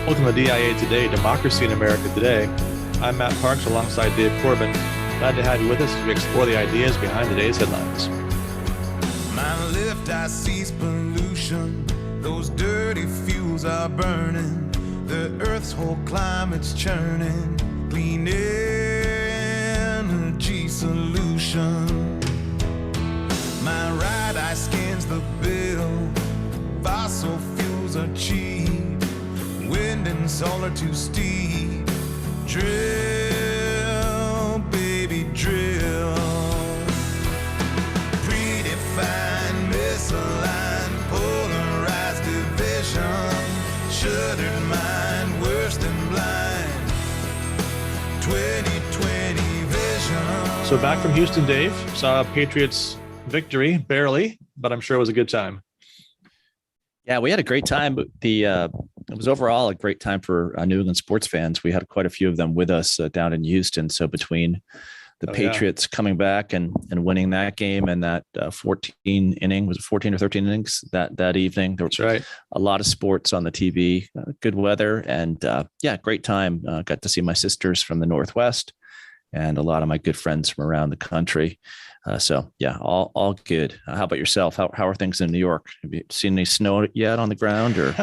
Welcome to DIA Today, Democracy in America Today. I'm Matt Parks alongside Dave Corbin. Glad to have you with us as we explore the ideas behind today's headlines. My left eye sees pollution. Those dirty fuels are burning. The earth's whole climate's churning. Clean energy solution. My right eye scans the bill. Fossil fuels are cheap. Wind and solar too steep. Drill, baby, drill. Predefined, misaligned, polarized division. Shuttered mind, worse than blind. 2020 vision. So back from Houston, Dave. Saw Patriots victory, barely, but I'm sure it was a good time. Yeah, we had a great time. But it was overall a great time for New England sports fans. We had quite a few of them with us down in Houston. So between the Patriots coming back and winning that game and that 14 inning, was it 14 or 13 innings that evening? There was a lot of sports on the TV, good weather, and great time. Got to see my sisters from the Northwest and a lot of my good friends from around the country. All good. How about yourself? How are things in New York? Have you seen any snow yet on the ground? Or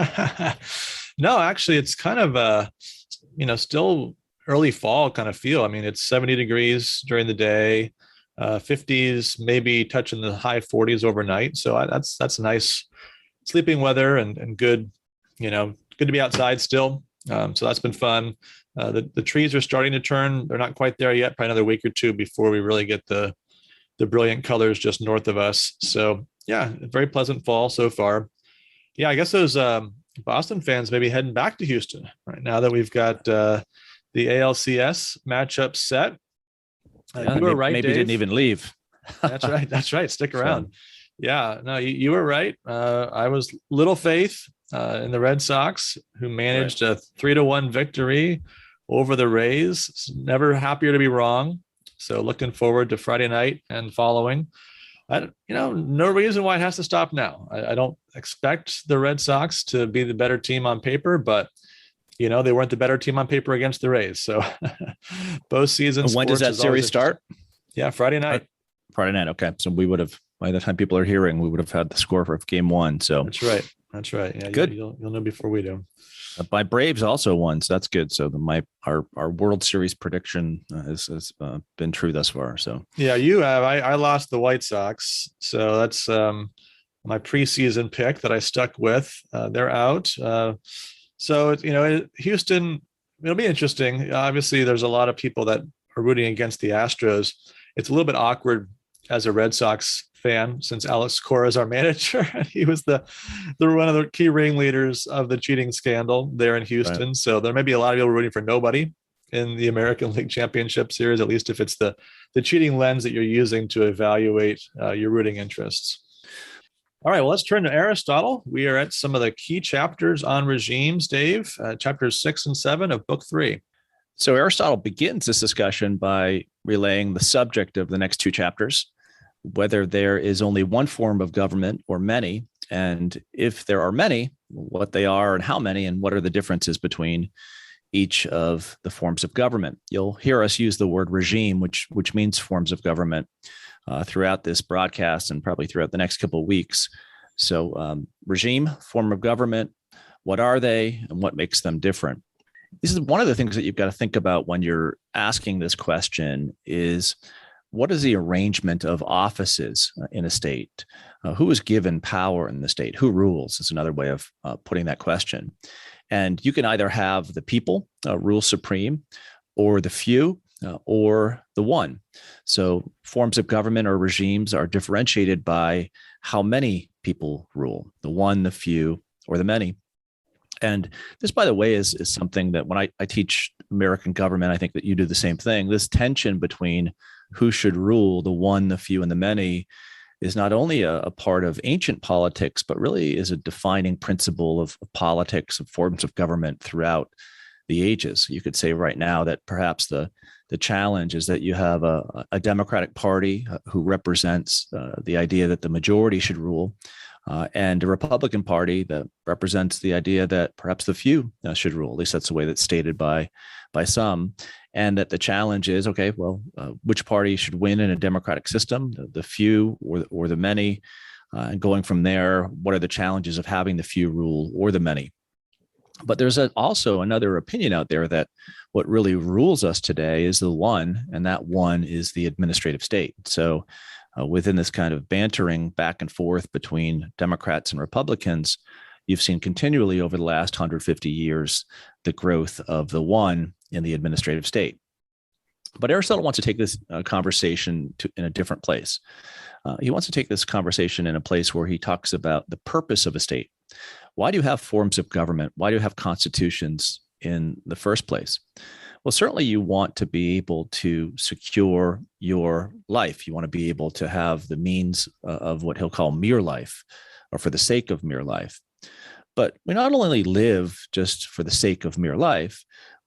No, actually, it's kind of still early fall kind of feel. I mean, it's 70 degrees during the day, 50s, maybe touching the high 40s overnight. So that's nice sleeping weather and good. Good to be outside still. So that's been fun. The trees are starting to turn. They're not quite there yet. Probably another week or two before we really get the brilliant colors just north of us. So yeah, very pleasant fall so far. Yeah, I guess those Boston fans may be heading back to Houston right now that we've got the ALCS matchup set. You were right, maybe Dave. Didn't even leave. That's right. Stick around. Yeah, no, you were right. I was little faith in the Red Sox, who managed a 3-1 victory over the Rays. Never happier to be wrong. So looking forward to Friday night and following. No reason why it has to stop now. I don't expect the Red Sox to be the better team on paper, but they weren't the better team on paper against the Rays. So both seasons. When does that series start? Yeah, Friday night. Friday night. Okay. So we would have, by the time people are hearing, we would have had the score for game one. So That's right. Yeah, good. You'll know before we do. My Braves also won, so that's good. So our World Series prediction has been true thus far. So yeah, you have. I lost the White Sox, so that's my preseason pick that I stuck with. They're out. So Houston, it'll be interesting. Obviously, there's a lot of people that are rooting against the Astros. It's a little bit awkward as a Red Sox fan, since Alex Cora is our manager. He was the one of the key ringleaders of the cheating scandal there in Houston. Right. So there may be a lot of people rooting for nobody in the American League Championship Series, at least if it's the cheating lens that you're using to evaluate your rooting interests. All right, well, let's turn to Aristotle. We are at some of the key chapters on regimes, Dave, chapters 6 and 7 of book 3. So Aristotle begins this discussion by relaying the subject of the next two chapters, whether there is only one form of government or many, and if there are many, what they are and how many, and what are the differences between each of the forms of government. You'll hear us use the word regime, which means forms of government, throughout this broadcast and probably throughout the next couple of weeks. So regime, form of government, what are they and what makes them different? This is one of the things that you've got to think about when you're asking this question is, what is the arrangement of offices in a state? Who is given power in the state? Who rules is another way of putting that question. And you can either have the people rule supreme, or the few, or the one. So forms of government or regimes are differentiated by how many people rule, the one, the few, or the many. And this, by the way, is something that when I teach American government, I think that you do the same thing. This tension between who should rule, the one, the few, and the many, is not only a part of ancient politics, but really is a defining principle of politics, of forms of government throughout the ages. You could say right now that perhaps the challenge is that you have a Democratic Party who represents the idea that the majority should rule, and a Republican Party that represents the idea that perhaps the few should rule. At least that's the way that's stated by some, and that the challenge is, okay, well, which party should win in a democratic system, the few or the many? And going from there, what are the challenges of having the few rule or the many? But there's also another opinion out there that what really rules us today is the one, and that one is the administrative state. So within this kind of bantering back and forth between Democrats and Republicans, you've seen continually over the last 150 years the growth of the one in the administrative state. But Aristotle wants to take this conversation in a different place. He wants to take this conversation in a place where he talks about the purpose of a state. Why do you have forms of government? Why do you have constitutions in the first place? Well, certainly you want to be able to secure your life. You want to be able to have the means of what he'll call mere life, or for the sake of mere life. But we not only live just for the sake of mere life,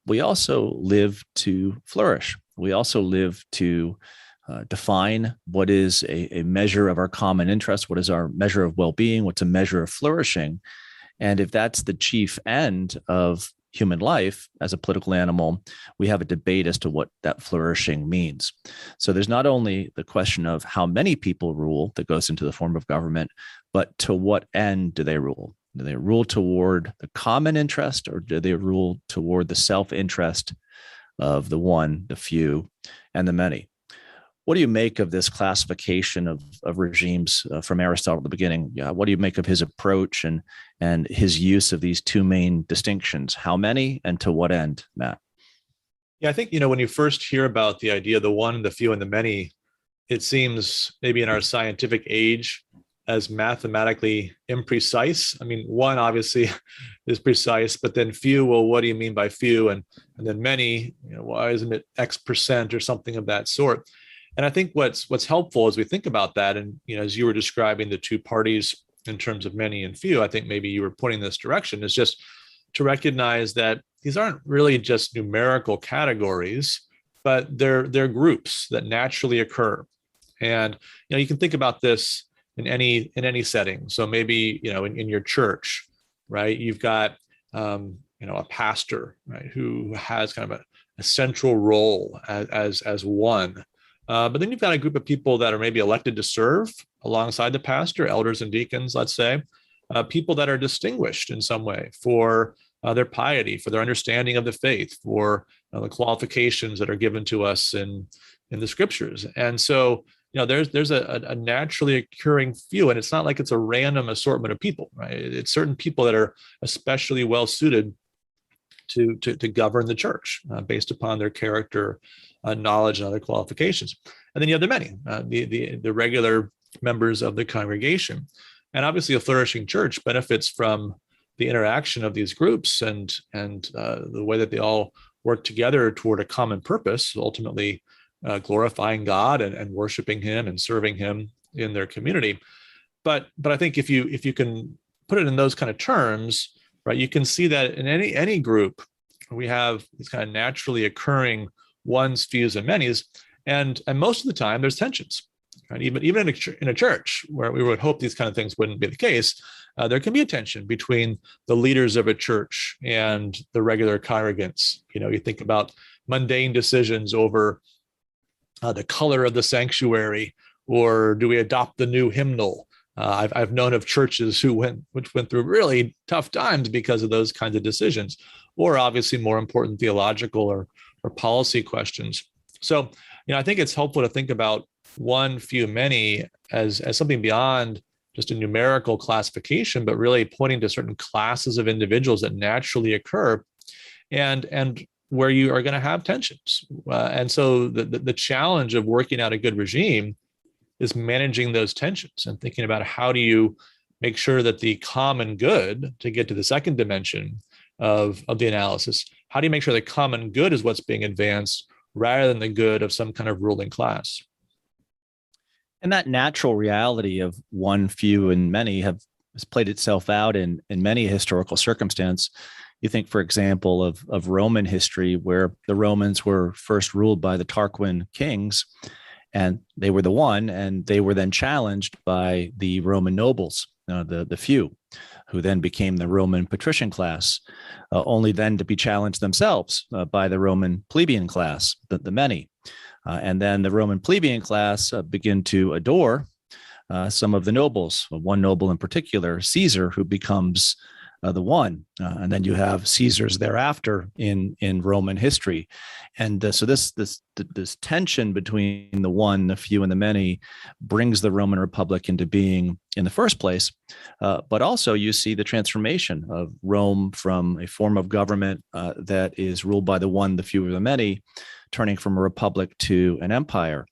we also live to flourish. We also live to define what is a measure of our common interest, what is our measure of well-being, what's a measure of flourishing. And if that's the chief end of human life as a political animal, we have a debate as to what that flourishing means. So there's not only the question of how many people rule that goes into the form of government, but to what end do they rule? Do they rule toward the common interest, or do they rule toward the self-interest of the one, the few, and the many? What do you make of this classification of regimes from Aristotle at the beginning? What do you make of his approach and his use of these two main distinctions? How many and to what end, Matt? Yeah, I think, when you first hear about the idea of the one, the few, and the many, it seems maybe in our scientific age as mathematically imprecise. I mean, one obviously is precise, but then few, well, what do you mean by few? And then many, why isn't it X% or something of that sort? And I think what's helpful as we think about that, and as you were describing the two parties in terms of many and few, I think maybe you were pointing this direction, is just to recognize that these aren't really just numerical categories, but they're groups that naturally occur. And you can think about this in any setting. So maybe in your church, right? You've got a pastor, right, who has kind of a central role as one. But then you've got a group of people that are maybe elected to serve alongside the pastor, elders and deacons, let's say, people that are distinguished in some way for their piety, for their understanding of the faith, for the qualifications that are given to us in the scriptures. And so, there's a naturally occurring few, and it's not like it's a random assortment of people, right? It's certain people that are especially well suited to govern the church based upon their character, knowledge, and other qualifications. And then you have the many, the regular members of the congregation. And obviously a flourishing church benefits from the interaction of these groups and the way that they all work together toward a common purpose, ultimately glorifying God and worshiping him and serving him in their community. But I think if you can put it in those kind of terms, right, you can see that in any group, we have these kind of naturally occurring ones, fews, and manys, and most of the time there's tensions. Right? Even in a church where we would hope these kind of things wouldn't be the case, there can be a tension between the leaders of a church and the regular congregants. You think about mundane decisions over the color of the sanctuary, or do we adopt the new hymnal? I've known of churches which went through really tough times because of those kinds of decisions, or obviously more important theological or policy questions. So, I think it's helpful to think about one, few, many as something beyond just a numerical classification, but really pointing to certain classes of individuals that naturally occur and where you are going to have tensions. And so the challenge of working out a good regime is managing those tensions and thinking about how do you make sure that the common good, to get to the second dimension of the analysis, how do you make sure the common good is what's being advanced rather than the good of some kind of ruling class? And that natural reality of one, few, and many has played itself out in many historical circumstances. You think, for example, of Roman history, where the Romans were first ruled by the Tarquin kings, and they were the one, and they were then challenged by the Roman nobles. the few, who then became the Roman patrician class, only then to be challenged themselves by the Roman plebeian class, the many. And then the Roman plebeian class begin to adore some of the nobles, one noble in particular, Caesar, who becomes the one. And then you have Caesars thereafter in Roman history. And so this tension between the one, the few, and the many brings the Roman Republic into being in the first place. But also you see the transformation of Rome from a form of government that is ruled by the one, the few, or the many, turning from a republic to an empire.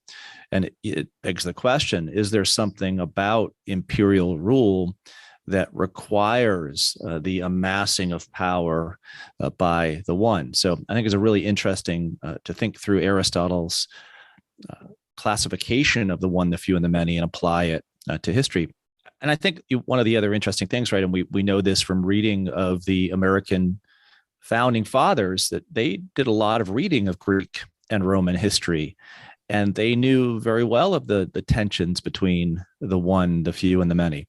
And it begs the question, is there something about imperial rule that requires the amassing of power by the one? So I think it's a really interesting to think through Aristotle's classification of the one, the few, and the many, and apply it to history. And I think one of the other interesting things, right, and we know this from reading of the American founding fathers, that they did a lot of reading of Greek and Roman history. And they knew very well of the tensions between the one, the few, and the many.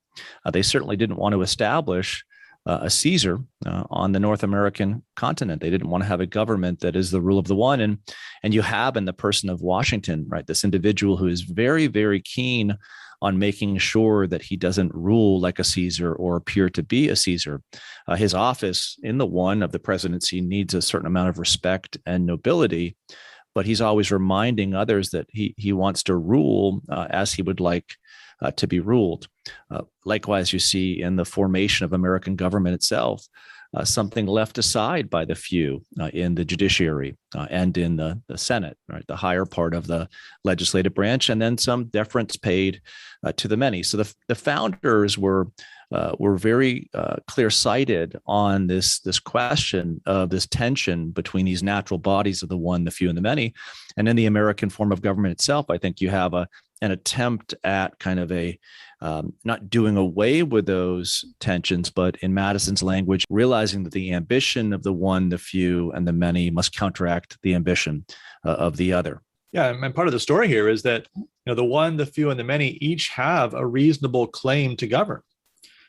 They certainly didn't want to establish a Caesar on the North American continent. They didn't want to have a government that is the rule of the one. And you have in the person of Washington, right, this individual who is very, very keen on making sure that he doesn't rule like a Caesar or appear to be a Caesar. His office in the one of the presidency needs a certain amount of respect and nobility, but he's always reminding others that he wants to rule as he would like to be ruled. Likewise, you see in the formation of American government itself, something left aside by the few in the judiciary and in the Senate, right, the higher part of the legislative branch, and then some deference paid to the many. So the founders were very clear-sighted on this question of this tension between these natural bodies of the one, the few, and the many. And in the American form of government itself, I think you have an attempt at kind of a not doing away with those tensions, but in Madison's language, realizing that the ambition of the one, the few, and the many must counteract the ambition of the other. Yeah, and part of the story here is that the one, the few, and the many each have a reasonable claim to govern.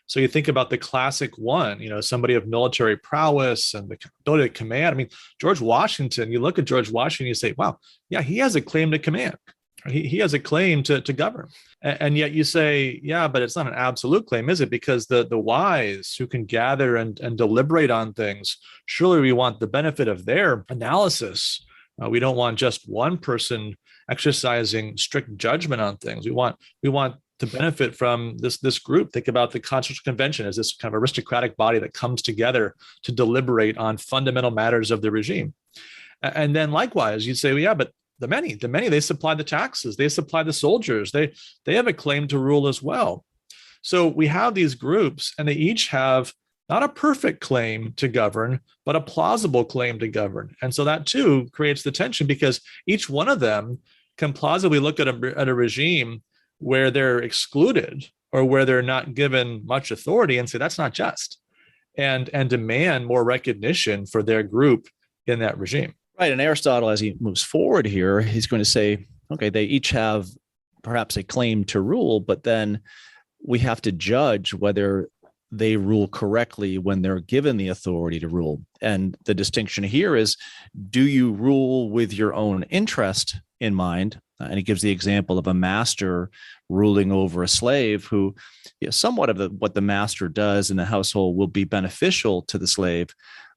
So you think about the classic one, somebody of military prowess and the ability to command. I mean, George Washington, you look at George Washington, you say, wow, yeah, he has a claim to command. He has a claim to govern. And yet you say, yeah, but it's not an absolute claim, is it? Because the wise who can gather and deliberate on things, surely we want the benefit of their analysis. We don't want just one person exercising strict judgment on things. We want to benefit from this group. Think about the Constitutional Convention as this kind of aristocratic body that comes together to deliberate on fundamental matters of the regime. And then likewise, you'd say, well, yeah, but the many, they supply the taxes, they supply the soldiers, they have a claim to rule as well. So we have these groups, and they each have not a perfect claim to govern, but a plausible claim to govern. And so that too creates the tension, because each one of them can plausibly look at a regime where they're excluded or where they're not given much authority and say that's not just, and demand more recognition for their group in that regime. Right. And Aristotle, as he moves forward here, he's going to say, okay, they each have perhaps a claim to rule, but then we have to judge whether they rule correctly when they're given the authority to rule. And the distinction here is, do you rule with your own interest in mind? And he gives the example of a master ruling over a slave who, somewhat of what the master does in the household will be beneficial to the slave.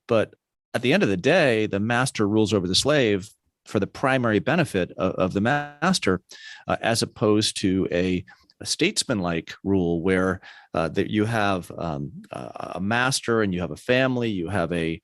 But at the end of the day, the master rules over the slave for the primary benefit of the master, as opposed to a statesman-like rule where that you have a master and you have a family, you have a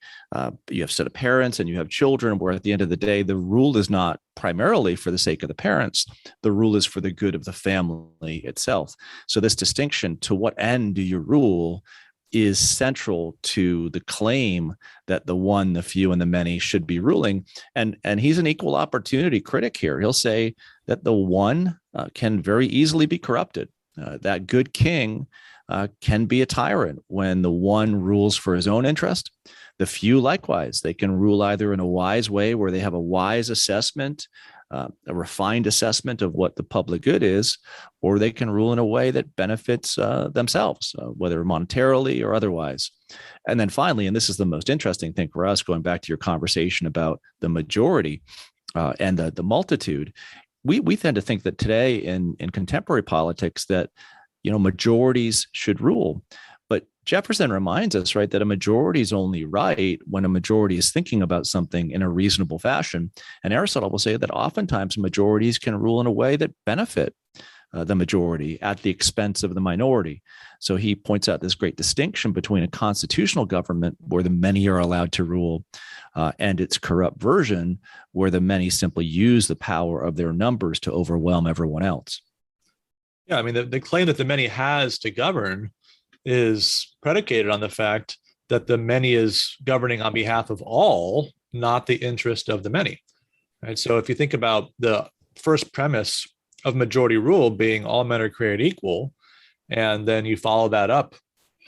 set of parents and you have children, where at the end of the day, the rule is not primarily for the sake of the parents. The rule is for the good of the family itself. So this distinction, to what end do you rule, is central to the claim that the one, the few, and the many should be ruling. And he's an equal opportunity critic here. He'll say that the one can very easily be corrupted. That good king can be a tyrant when the one rules for his own interest. The few, likewise, they can rule either in a wise way where they have a wise assessment a refined assessment of what the public good is, or they can rule in a way that benefits themselves, whether monetarily or otherwise. And then finally, and this is the most interesting thing for us, going back to your conversation about the majority and the multitude, we tend to think that today in contemporary politics that majorities should rule. But Jefferson reminds us, right, that a majority is only right when a majority is thinking about something in a reasonable fashion. And Aristotle will say that oftentimes majorities can rule in a way that benefit the majority at the expense of the minority. So he points out this great distinction between a constitutional government where the many are allowed to rule and its corrupt version where the many simply use the power of their numbers to overwhelm everyone else. Yeah, I mean, the claim that the many has to govern is predicated on the fact that the many is governing on behalf of all, not the interest of the many. Right. So if you think about the first premise of majority rule being all men are created equal, and then you follow that up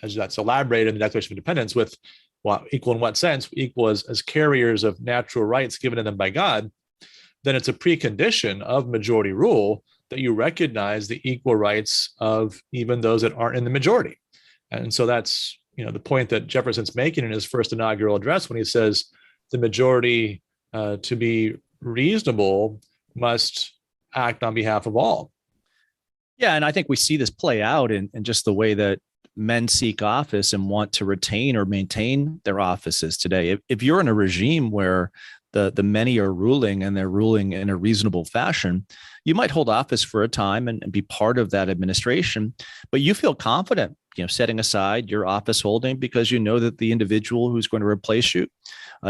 as that's elaborated in the Declaration of Independence with what equal in what sense? Equal as carriers of natural rights given to them by God, then it's a precondition of majority rule that you recognize the equal rights of even those that aren't in the majority. And so that's, the point that Jefferson's making in his first inaugural address when he says the majority to be reasonable must act on behalf of all. Yeah, and I think we see this play out in just the way that men seek office and want to retain or maintain their offices today. If you're in a regime where the many are ruling and they're ruling in a reasonable fashion, you might hold office for a time and be part of that administration, but you feel confident, setting aside your office holding because you know that the individual who's going to replace you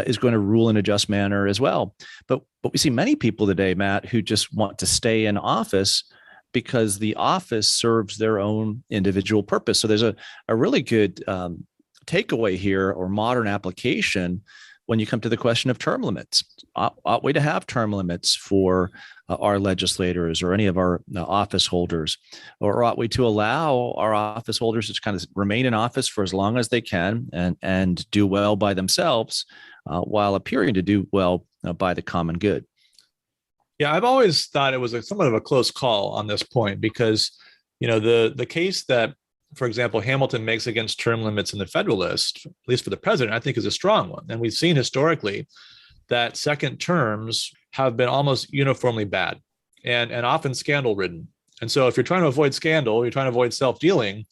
is going to rule in a just manner as well. But we see many people today, Matt, who just want to stay in office because the office serves their own individual purpose. So there's a really good takeaway here or modern application when you come to the question of term limits. Ought we to have term limits for our legislators or any of our office holders? Or ought we to allow our office holders to kind of remain in office for as long as they can and do well by themselves while appearing to do well by the common good? Yeah, I've always thought it was somewhat of a close call on this point because, the case that, for example, Hamilton makes against term limits in the Federalist, at least for the president, I think is a strong one. And we've seen historically that second terms have been almost uniformly bad and often scandal ridden. And so if you're trying to avoid scandal, you're trying to avoid self-dealing,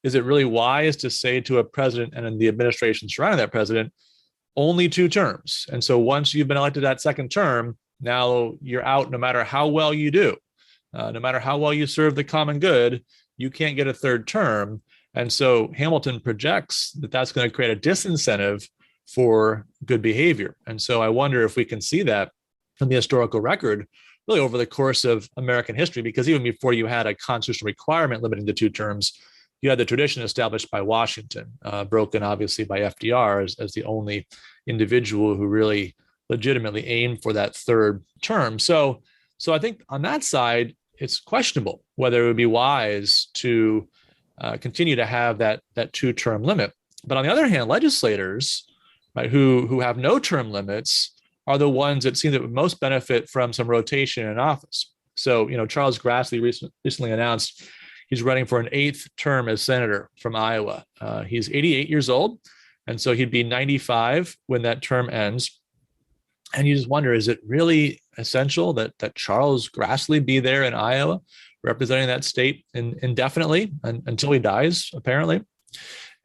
is it really wise to say to a president and in the administration surrounding that president, only 2 terms? And so once you've been elected that second term, now you're out no matter how well you do, no matter how well you serve the common good, you can't get a third term. And so Hamilton projects that that's going to create a disincentive for good behavior. And so I wonder if we can see that from the historical record, really over the course of American history, because even before you had a constitutional requirement limiting to 2 terms, you had the tradition established by Washington, broken obviously by FDR as the only individual who really legitimately aimed for that third term. So I think on that side, it's questionable whether it would be wise to continue to have that 2-term limit. But on the other hand, legislators, right, who have no term limits are the ones that seem that would most benefit from some rotation in office. So, Charles Grassley recently announced he's running for an 8th term as senator from Iowa. He's 88 years old, and so he'd be 95 when that term ends. And you just wonder, is it really essential that Charles Grassley be there in Iowa representing that state indefinitely until he dies, apparently?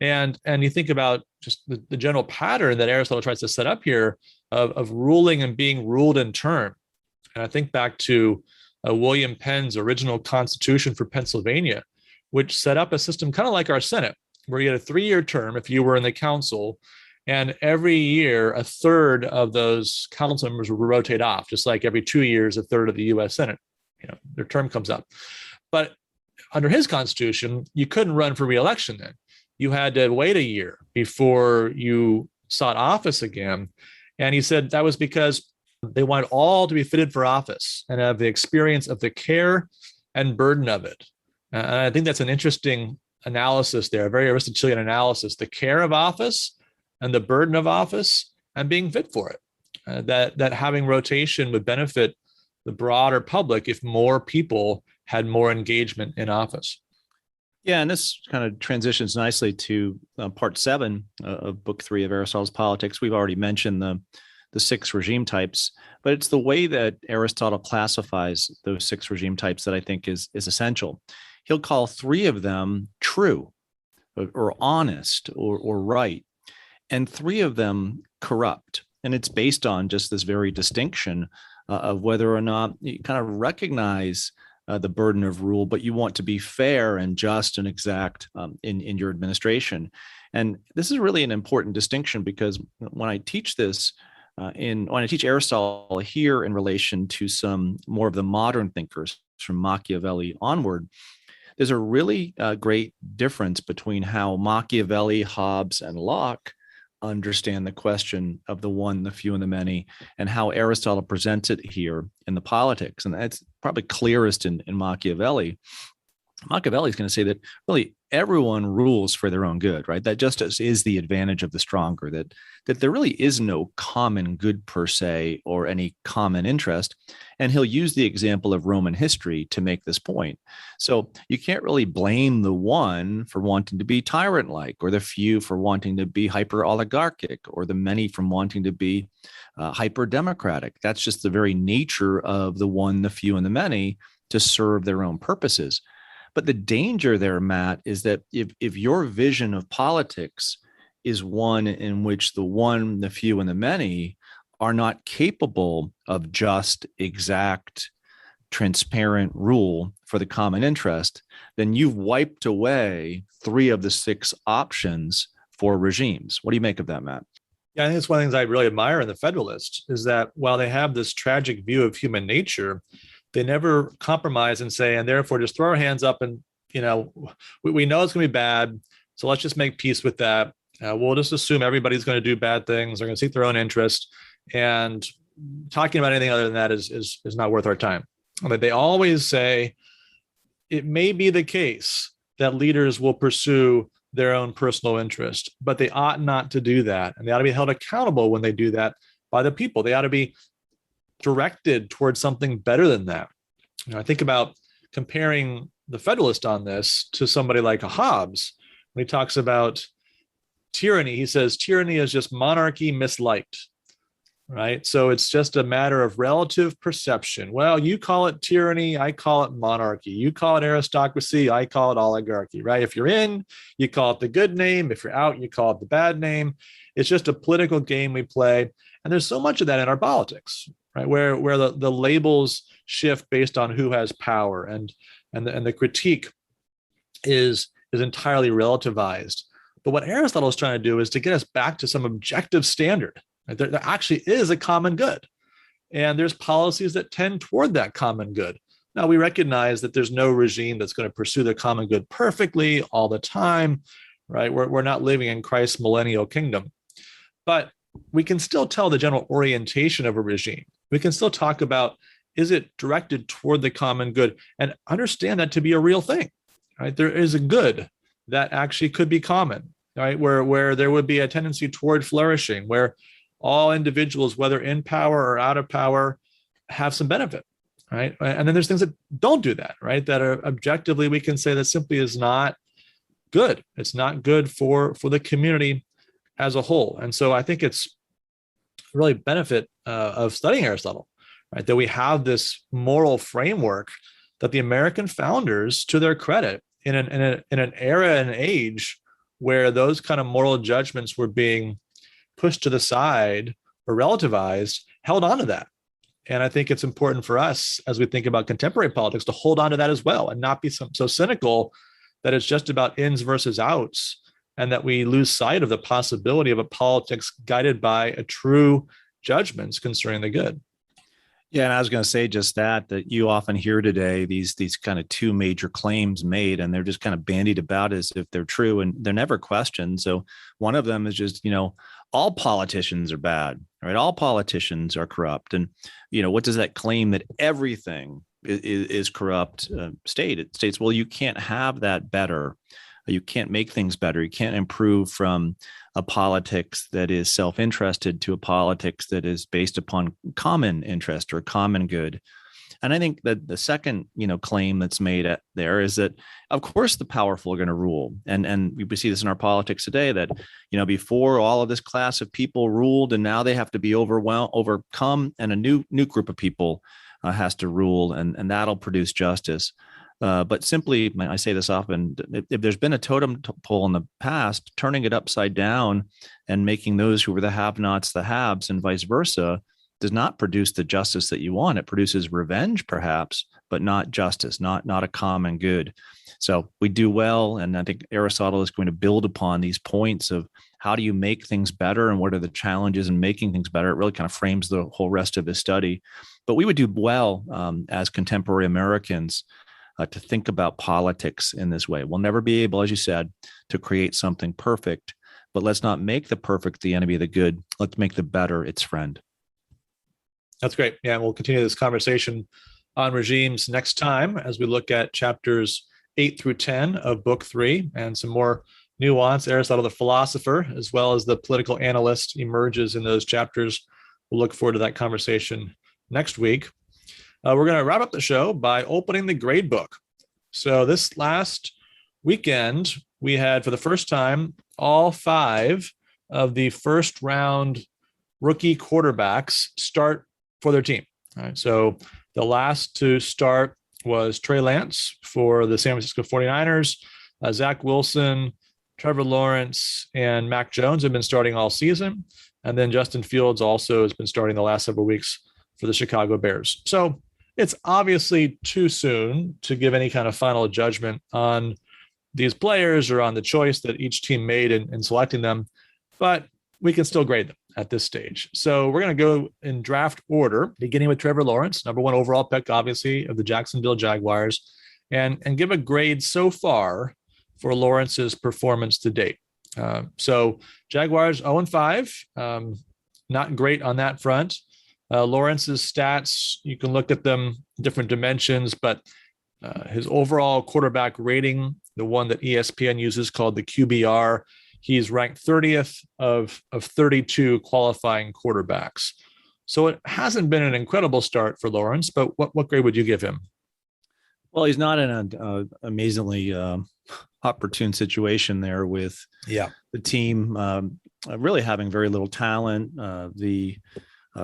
And you think about just the general pattern that Aristotle tries to set up here of ruling and being ruled in term. And I think back to William Penn's original Constitution for Pennsylvania, which set up a system kind of like our Senate, where you had a 3-year term if you were in the council. And every year, a third of those council members would rotate off, just like every 2 years, a third of the U.S. Senate, their term comes up. But under his constitution, you couldn't run for re-election then. You had to wait a year before you sought office again. And he said that was because they wanted all to be fitted for office and have the experience of the care and burden of it. And I think that's an interesting analysis there, a very Aristotelian analysis, the care of office and the burden of office and being fit for it, that having rotation would benefit the broader public if more people had more engagement in office. Yeah, and this kind of transitions nicely to part 7 of book 3 of Aristotle's Politics. We've already mentioned the 6 regime types, but it's the way that Aristotle classifies those 6 regime types that I think is essential. He'll call 3 of them true or honest or right, and 3 of them corrupt. And it's based on just this very distinction of whether or not you kind of recognize the burden of rule, but you want to be fair and just and exact in your administration. And this is really an important distinction, because when I teach this, when I teach Aristotle here in relation to some more of the modern thinkers from Machiavelli onward, there's a really great difference between how Machiavelli, Hobbes, and Locke understand the question of the one, the few, and the many, and how Aristotle presents it here in the Politics. And that's probably clearest in Machiavelli. Machiavelli is going to say that really everyone rules for their own good, right? That justice is the advantage of the stronger, that there really is no common good per se or any common interest. And he'll use the example of Roman history to make this point. So you can't really blame the one for wanting to be tyrant-like, or the few for wanting to be hyper-oligarchic, or the many from wanting to be hyper-democratic. That's just the very nature of the one, the few, and the many to serve their own purposes. But the danger there, Matt, is that if your vision of politics is one in which the one, the few, and the many are not capable of just, exact, transparent rule for the common interest, then you've wiped away 3 of the 6 options for regimes. What do you make of that, Matt? Yeah, I think it's one of the things I really admire in the Federalists is that while they have this tragic view of human nature, they never compromise and say, and therefore just throw our hands up and, we know it's going to be bad, so let's just make peace with that. We'll just assume everybody's going to do bad things. They're going to seek their own interest. And talking about anything other than that is not worth our time. But they always say it may be the case that leaders will pursue their own personal interest, but they ought not to do that. And they ought to be held accountable when they do that by the people. They ought to be directed towards something better than that. I think about comparing the Federalist on this to somebody like a Hobbes. When he talks about tyranny, he says tyranny is just monarchy misliked, right? So it's just a matter of relative perception. Well, you call it tyranny, I call it monarchy. You call it aristocracy, I call it oligarchy, right? If you're in, you call it the good name. If you're out, you call it the bad name. It's just a political game we play. And there's so much of that in our politics, right? Where the labels shift based on who has power, and the critique is entirely relativized. But what Aristotle is trying to do is to get us back to some objective standard. Right? There actually is a common good, and there's policies that tend toward that common good. Now, we recognize that there's no regime that's going to pursue the common good perfectly all the time, right? We're not living in Christ's millennial kingdom, but we can still tell the general orientation of a regime. We can still talk about, is it directed toward the common good, and understand that to be a real thing, right? There is a good that actually could be common, right? Where there would be a tendency toward flourishing, where all individuals, whether in power or out of power, have some benefit, right? And then there's things that don't do that, right? That are objectively, we can say that simply is not good. It's not good for the community as a whole. And so I think it's really benefit of studying Aristotle, right? That we have this moral framework that the American founders, to their credit, in an era and age where those kind of moral judgments were being pushed to the side or relativized, held on to that. And I think it's important for us, as we think about contemporary politics, to hold on to that as well, and not be so cynical that it's just about ins versus outs, and that we lose sight of the possibility of a politics guided by a true judgments concerning the good. Yeah, and I was going to say just that you often hear today these kind of 2 major claims made, and they're just kind of bandied about as if they're true, and they're never questioned. So one of them is just, all politicians are bad, right? All politicians are corrupt. And, what does that claim that everything is corrupt state? It states, well, you can't have that better. You can't make things better. You can't improve from a politics that is self-interested to a politics that is based upon common interest or common good. And I think that the second, claim that's made there is that, of course, the powerful are going to rule. And we see this in our politics today that, before all of this class of people ruled, and now they have to be overcome, and a new group of people has to rule, and that'll produce justice. But simply, I say this often, if there's been a totem pole in the past, turning it upside down and making those who were the have-nots the haves and vice versa does not produce the justice that you want. It produces revenge, perhaps, but not justice, not a common good. So we do well, and I think Aristotle is going to build upon these points of how do you make things better and what are the challenges in making things better. It really kind of frames the whole rest of his study. But we would do well as contemporary Americans to think about politics in this way. We'll never be able, as you said, to create something perfect, but let's not make the perfect the enemy of the good. Let's make the better its friend. That's great. Yeah, we'll continue this conversation on regimes next time as we look at chapters 8 through 10 of book 3 and some more nuance. Aristotle, the philosopher, as well as the political analyst, emerges in those chapters. We'll look forward to that conversation next week. We're going to wrap up the show by opening the Gradebook. So this last weekend, we had, for the first time, all 5 of the first round rookie quarterbacks start for their team. All right. So the last to start was Trey Lance for the San Francisco 49ers. Zach Wilson, Trevor Lawrence, and Mac Jones have been starting all season. And then Justin Fields also has been starting the last several weeks for the Chicago Bears. So it's obviously too soon to give any kind of final judgment on these players or on the choice that each team made in selecting them, but we can still grade them at this stage. So we're going to go in draft order, beginning with Trevor Lawrence, number 1 overall pick, obviously, of the Jacksonville Jaguars, and give a grade so far for Lawrence's performance to date. So Jaguars 0-5, not great on that front. Lawrence's stats, you can look at them in different dimensions, but his overall quarterback rating, the one that ESPN uses called the QBR, he's ranked 30th of 32 qualifying quarterbacks. So it hasn't been an incredible start for Lawrence, but what grade would you give him? Well, he's not in an amazingly opportune situation there with the team really having very little talent. The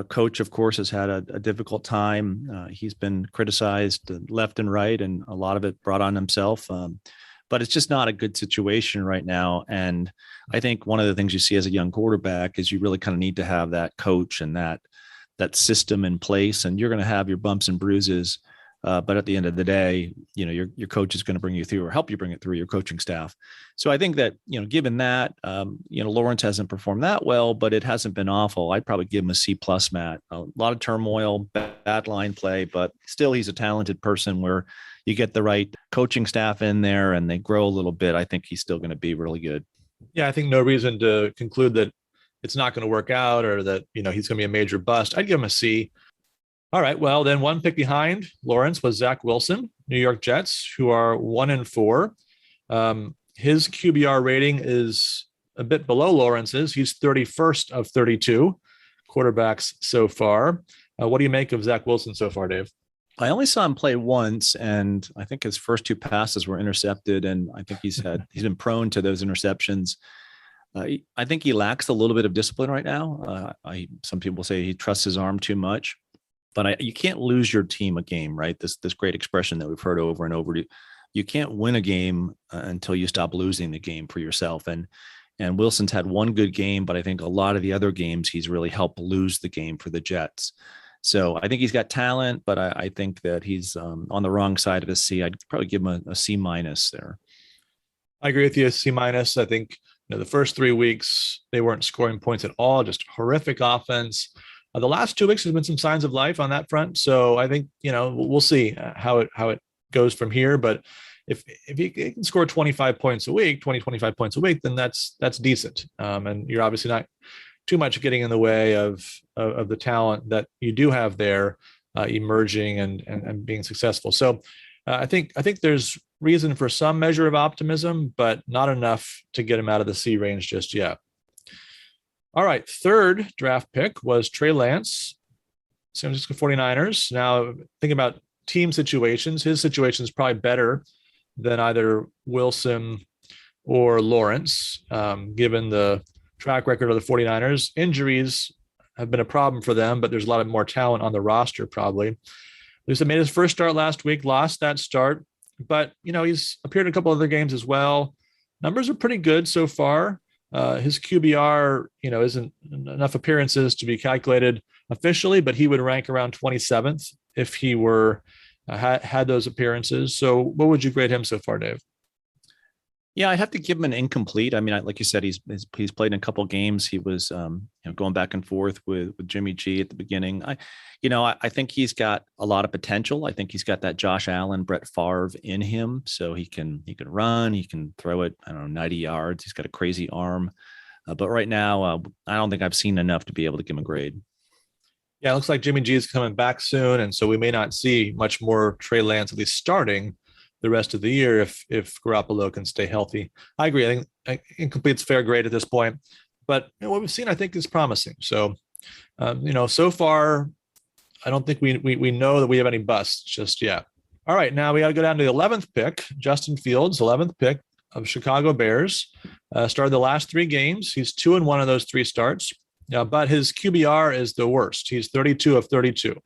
coach, of course, has had a difficult time. He's been criticized left and right, and a lot of it brought on himself. But it's just not a good situation right now. And I think one of the things you see as a young quarterback is you really kind of need to have that coach and that system in place. And you're going to have your bumps and bruises. But at the end of the day, your coach is going to bring you through or help you bring it through, your coaching staff. So I think that, given that, Lawrence hasn't performed that well, but it hasn't been awful. I'd probably give him a C+, Matt. A lot of turmoil, bad line play, but still he's a talented person where you get the right coaching staff in there and they grow a little bit. I think he's still going to be really good. Yeah, I think no reason to conclude that it's not going to work out or that, he's going to be a major bust. I'd give him a C. All right. Well, then one pick behind Lawrence was Zach Wilson, New York Jets, who are 1-4. His QBR rating is a bit below Lawrence's. He's 31st of 32 quarterbacks so far. What do you make of Zach Wilson so far, Dave? I only saw him play once, and I think his first 2 passes were intercepted, and I think he's been prone to those interceptions. I think he lacks a little bit of discipline right now. Some people say he trusts his arm too much. But you can't lose your team a game, right? This great expression that we've heard over and over. You can't win a game until you stop losing the game for yourself. And Wilson's had one good game, but I think a lot of the other games he's really helped lose the game for the Jets. So I think he's got talent, but I think that he's on the wrong side of a C. I'd probably give him a C- there. I agree with you, a C-. I think the first 3 weeks they weren't scoring points at all, just horrific offense. The last 2 weeks has been some signs of life on that front. So I think, we'll see how it goes from here. But if he can score 25 points a week, 25 points a week, then that's decent. And you're obviously not too much getting in the way of the talent that you do have there emerging and being successful. So I think there's reason for some measure of optimism, but not enough to get him out of the C range just yet. All right, third draft pick was Trey Lance, San Francisco 49ers. Now, think about team situations. His situation is probably better than either Wilson or Lawrence, given the track record of the 49ers. Injuries have been a problem for them, but there's a lot of more talent on the roster probably. Lisa made his first start last week, lost that start, but he's appeared in a couple other games as well. Numbers are pretty good so far. His QBR, isn't enough appearances to be calculated officially, but he would rank around 27th if he were had those appearances. So what would you grade him so far, Dave? Yeah, I have to give him an incomplete. I mean, like you said, he's played in a couple of games. He was going back and forth with Jimmy G at the beginning. I think he's got a lot of potential. I think he's got that Josh Allen, Brett Favre in him. So he can run, he can throw it, 90 yards. He's got a crazy arm. But right now, I don't think I've seen enough to be able to give him a grade. Yeah, it looks like Jimmy G is coming back soon. And so we may not see much more Trey Lance, at least starting the rest of the year if Garoppolo can stay healthy. I agree. I think incomplete's fair grade at this point, but what we've seen, I think, is promising. So, so far, I don't think we know that we have any busts just yet. All right, now we got to go down to the 11th pick, Justin Fields, 11th pick of Chicago Bears. Started the last 3 games. He's 2-1 of those 3 starts, but his QBR is the worst. He's 32 of 32.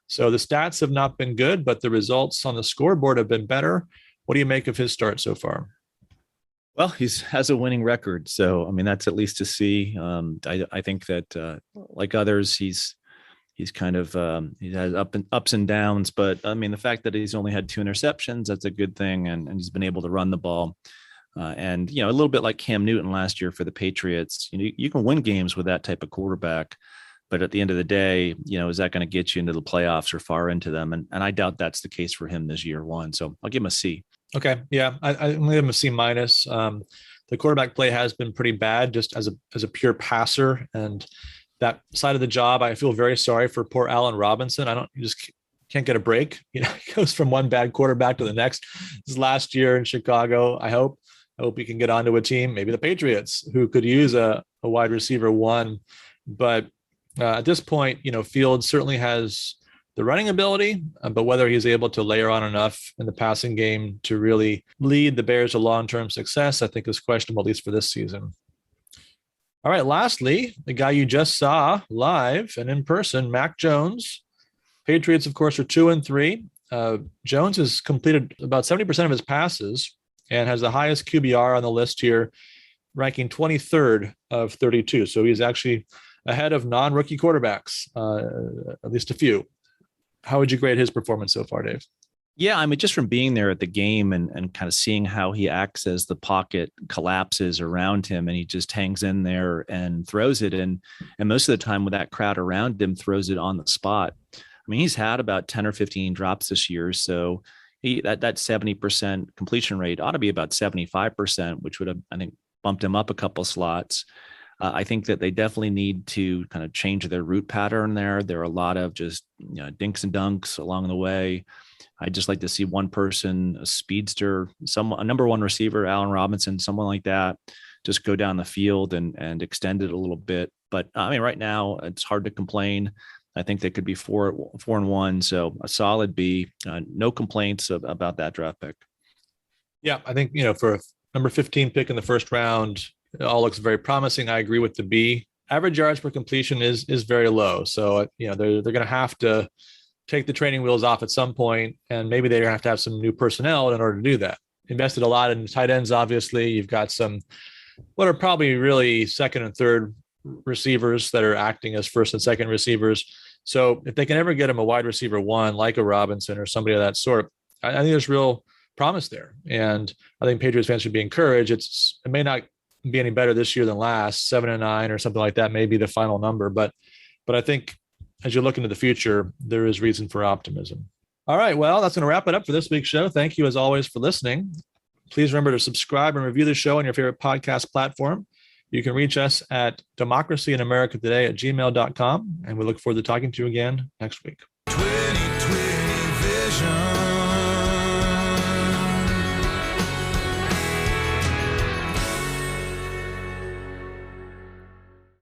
So the stats have not been good, but the results on the scoreboard have been better. What do you make of his start so far? Well, he has a winning record. So, I mean, that's at least to see. I think that like others, he's kind of, he has ups and downs, but I mean, the fact that he's only had 2 interceptions, that's a good thing. And he's been able to run the ball. And, a little bit like Cam Newton last year for the Patriots, you can win games with that type of quarterback. But at the end of the day, is that going to get you into the playoffs or far into them? And I doubt that's the case for him this year 1. So I'll give him a C. Okay. Yeah. I'm going to give him a C minus. The quarterback play has been pretty bad just as a pure passer. And that side of the job, I feel very sorry for poor Allen Robinson. You just can't get a break. He goes from one bad quarterback to the next. His last year in Chicago, I hope he can get onto a team, maybe the Patriots, who could use a wide receiver 1. But at this point, Fields certainly has the running ability, but whether he's able to layer on enough in the passing game to really lead the Bears to long-term success, I think is questionable, at least for this season. All right, lastly, the guy you just saw live and in person, Mac Jones. Patriots, of course, are 2-3. Jones has completed about 70% of his passes and has the highest QBR on the list here, ranking 23rd of 32. So he's actually ahead of non-rookie quarterbacks, at least a few. How would you grade his performance so far, Dave? Yeah, I mean, just from being there at the game and kind of seeing how he acts as the pocket collapses around him and he just hangs in there and throws it. And most of the time with that crowd around him, throws it on the spot. I mean, he's had about 10 or 15 drops this year. So that 70% completion rate ought to be about 75%, which would have, I think, bumped him up a couple slots. I think that they definitely need to kind of change their route pattern there. There are a lot of just dinks and dunks along the way. I'd just like to see one person, a speedster, a number 1 receiver, Allen Robinson, someone like that, just go down the field and extend it a little bit. But I mean, right now it's hard to complain. I think they could be 4-1. So a solid B. No complaints about that draft pick. Yeah, I think, for a number 15 pick in the first round, it all looks very promising. I agree with the B. Average yards per completion is very low. So, they're going to have to take the training wheels off at some point, and maybe they're going to have some new personnel in order to do that. Invested a lot in tight ends, obviously. You've got some what are probably really second and third receivers that are acting as first and second receivers. So if they can ever get him a wide receiver 1, like a Robinson or somebody of that sort, I think there's real promise there. And I think Patriots fans should be encouraged. It may not be any better this year than last. 7-9 or something like that may be the final number, but I think as you look into the future, there is reason for optimism. All right, well, that's going to wrap it up for this week's show. Thank you as always for listening. Please remember to subscribe and review the show on your favorite podcast platform. You can reach us at democracyinamericatoday@gmail.com, and we look forward to talking to you again next week. 2020 vision.